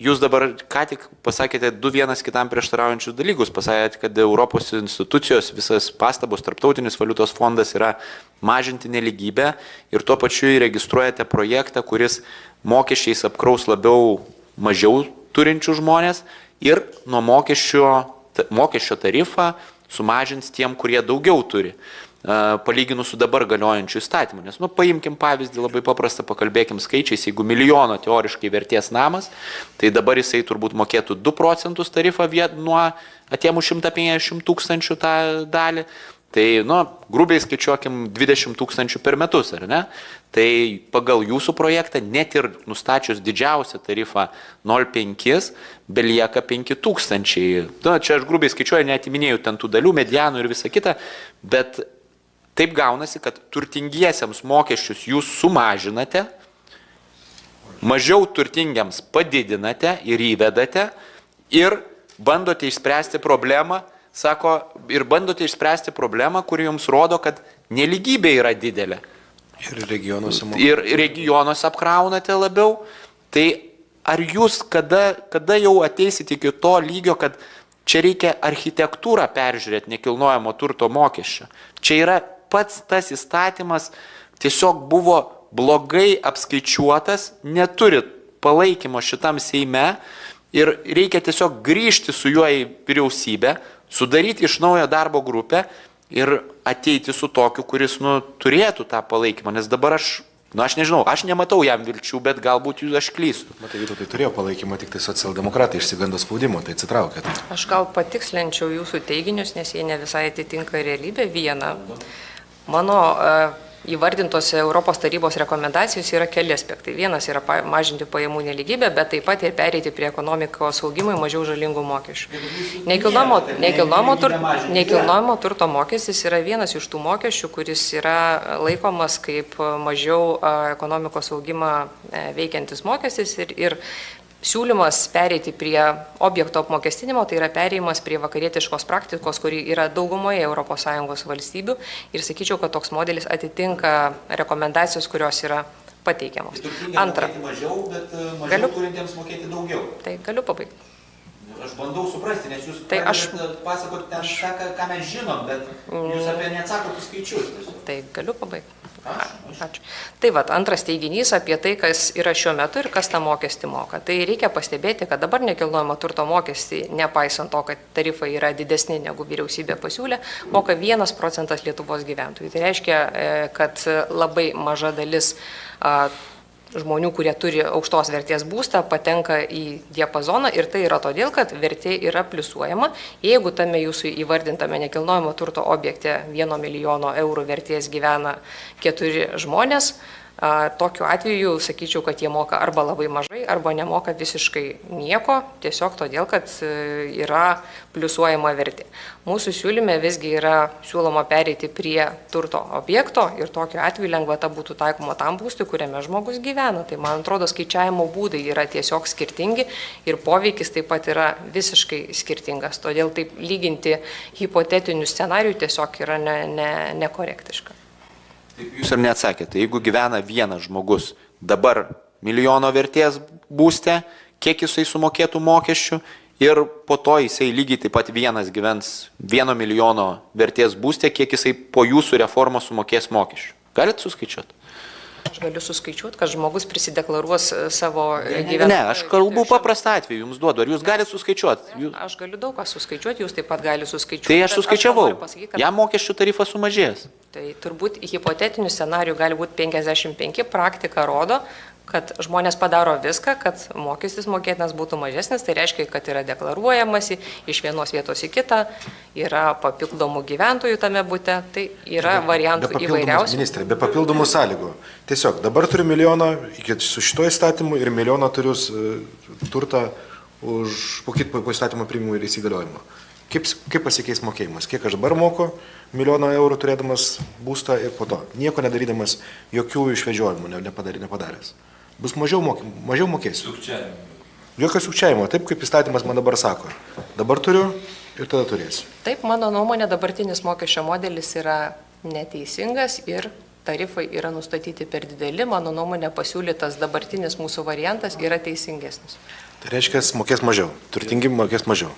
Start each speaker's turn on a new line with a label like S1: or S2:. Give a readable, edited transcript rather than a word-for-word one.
S1: jūs dabar ką tik pasakėte du vienas kitam prieštaraujančius dalykus. Pasakėte, kad Europos institucijos, visas pastabos, Tarptautinis valiutos fondas yra mažinti neligybę ir tuo pačiu įregistruojate projektą, kuris mokesčiais apkraus labiau mažiau turinčių žmonės ir nuo mokesčio tarifą sumažins tiem, kurie daugiau turi. Palyginus su dabar galiojančiu įstatymu. Nes, paimkim pavyzdį, labai paprastą, pakalbėkim skaičiais, jeigu milijono teoriškai vertės namas, tai dabar jisai turbūt mokėtų 2 procentus tarifą nuo atėmų 150 tūkstančių tą dalį, tai, grubiai skaičiuokim 20 tūkstančių per metus, ar ne? Tai pagal jūsų projektą, net ir nustačius didžiausią tarifą 0,5, belieka 5 tūkstančiai. Čia aš grubiai skaičiuoju, neatiminėjau ten tų dalių, medianų ir visą kitą, bet taip gaunasi, kad turtingiesiems mokesčius jūs sumažinate, mažiau turtingiams padidinate ir įvedate ir bandote išspręsti problemą, kuri jums rodo, kad neligybė yra didelė. Ir regionuose apkraunate labiau. Tai ar jūs kada jau ateisit iki to lygio, kad čia reikia architektūrą peržiūrėti nekilnojamo turto mokesčio? Čia yra pats tas įstatymas tiesiog buvo blogai apskaičiuotas, neturi palaikymo šitam Seime ir reikia tiesiog grįžti su juo į vyriausybę, sudaryti iš naujo darbo grupę ir ateiti su tokiu, kuris turėtų tą palaikymą, nes dabar aš nežinau, aš nematau jam vilčių, bet galbūt aš klystu.
S2: Matai, Vytautai turėjo palaikymą, tik tai socialdemokratai išsigando spaudimo, tai atsitraukė.
S3: Aš gal patikslinčiau jūsų teiginius, nes jie ne visai atitinka realybę. Viena, mano įvardintose Europos tarybos rekomendacijos yra keli aspektai. Vienas yra mažinti pajamų neligybę, bet taip pat ir pereiti prie ekonomikos augimui mažiau žalingų mokesčių. Nekilnojamo turto mokestis yra vienas iš tų mokesčių, kuris yra laikomas kaip mažiau ekonomikos augimą veikiantis mokestis ir siūlymas pereiti prie objekto apmokestinimo, tai yra perėjimas prie vakarietiškos praktikos, kuri yra daugumoje ES valstybių ir sakyčiau, kad toks modelis atitinka rekomendacijos, kurios yra pateikiamos. Antra.
S1: Mažiau, bet mažiau turintiems mokėti daugiau.
S3: Tai galiu pabaigti.
S1: Aš bandau suprasti, nes jūs pasakot ten ką mes žinom, bet jūs apie neatsakotų skaičius.
S3: Tai galiu pabaigti. Ačiū. Tai antras teiginys apie tai, kas yra šiuo metu ir kas tą mokestį moka. Tai reikia pastebėti, kad dabar nekilnojamo turto mokestį, nepaisant to, kad tarifai yra didesni negu vyriausybė pasiūlė, moka 1 procentas Lietuvos gyventojų. Tai reiškia, kad labai maža dalis žmonių, kurie turi aukštos vertės būstą, patenka į diapazoną ir tai yra todėl, kad vertė yra pliusuojama. Jeigu tame jūsų įvardintame nekilnojamo turto objekte 1 milijono eurų vertės gyvena 4 žmonės, tokiu atveju sakyčiau, kad jie moka arba labai mažai, arba nemoka visiškai nieko, tiesiog todėl, kad yra pliusuojama vertė. Mūsų siūlyme visgi yra siūloma pereiti prie turto objekto ir tokiu atveju lengvata būtų taikoma tam būstui, kuriame žmogus gyvena. Tai man atrodo, skaičiavimo būdai yra tiesiog skirtingi ir poveikis taip pat yra visiškai skirtingas. Todėl taip lyginti hipotetinių scenarijų tiesiog yra nekorektiška.
S1: Jūs ar neatsakėte, jeigu gyvena vienas žmogus dabar milijono vertės būste, kiek jisai sumokėtų mokesčių ir po to jisai lygiai taip pat vienas gyvens 1 milijono vertės būste, kiek jisai po jūsų reformos sumokės mokesčių. Galit suskaičiuoti?
S3: Aš galiu suskaičiuoti, kad žmogus prisideklaruos savo gyvenimą.
S1: Ne, aš kalbu paprastą atvejį, jums duodu. Ar jūs galite suskaičiuoti?
S3: Aš galiu daug ką suskaičiuoti, jūs taip pat galite suskaičiuoti.
S1: Tai aš suskaičiavau. Jam mokesčių tarifas sumažės.
S3: Tai turbūt hipotetinių scenarijų gali būti 55, praktika rodo, kad žmonės padaro viską, kad mokestis mokėtinas būtų mažesnis, tai reiškia, kad yra deklaruojamasi iš vienos vietos į kitą, yra papildomų gyventojų tame bute, tai yra variantų įvairiausių.
S2: Ministrė, be papildomų sąlygų. Tiesiog dabar turiu milijoną su šito įstatymu ir milijoną turiu turtą po įstatymo priimimo ir įsigaliojimo. Kaip pasikeis mokėjimas? Kiek aš dabar moku 1 milijoną eurų turėdamas būstą ir po to nieko nedarydamas, jokių išvedžiojimų nepadaręs. Bus mažiau mokėsiu. Jokio sukčiavimo, taip kaip įstatymas man dabar sako. Dabar turiu ir tada turėsiu.
S3: Taip, mano nuomonė, dabartinis mokesčio modelis yra neteisingas ir tarifai yra nustatyti per dideli. Mano nuomonė, pasiūlytas dabartinis mūsų variantas yra teisingesnis.
S2: Tai reiškia, mokės mažiau, turtingi mokės mažiau.